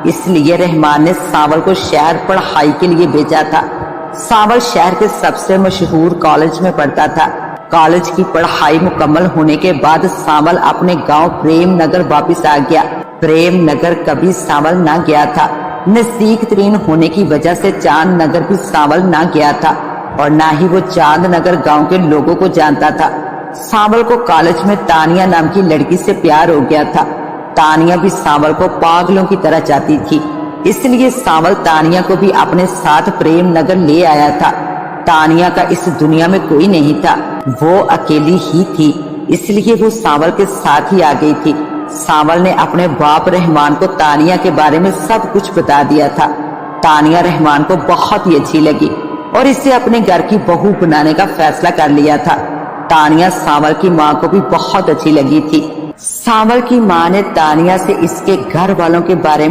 اس لیے رحمان نے سانول کو شہر پڑھائی کے لیے بھیجا تھا۔ سانول شہر کے سب سے مشہور کالج میں پڑھتا تھا۔ کالج کی پڑھائی مکمل ہونے کے بعد سانول اپنے گاؤں پریم نگر واپس آ گیا۔ پریم نگر کبھی سانول نہ گیا تھا۔ نزدیک ترین ہونے کی وجہ سے چاند نگر بھی سانول نہ گیا تھا اور نہ ہی وہ چاند نگر گاؤں کے لوگوں کو جانتا تھا۔ سانول کو کالج میں تانیہ نام کی لڑکی سے پیار ہو گیا تھا۔ تانیہ بھی سانول کو پاگلوں کی طرح چاہتی تھی، اس لیے سانول تانیہ کو بھی اپنے ساتھ پریم نگر لے آیا تھا۔ تانیہ کا اس دنیا میں کوئی نہیں تھا، وہ اکیلی ہی تھی، اس لیے وہ سانول کے ساتھ ہی آ گئی تھی۔ سانول نے اپنے باپ رحمان کو تانیہ کے بارے میں سب کچھ بتا دیا تھا۔ تانیہ رحمان کو بہت ہی اچھی لگی اور اسے اپنے گھر کی بہو بنانے کا فیصلہ کر لیا تھا۔ تانیہ سانول کی ماں کو بھی بہت اچھی لگی تھی۔ سانول کی ماں نے تانیہ سے اس کے گھر والوں کے بارے میں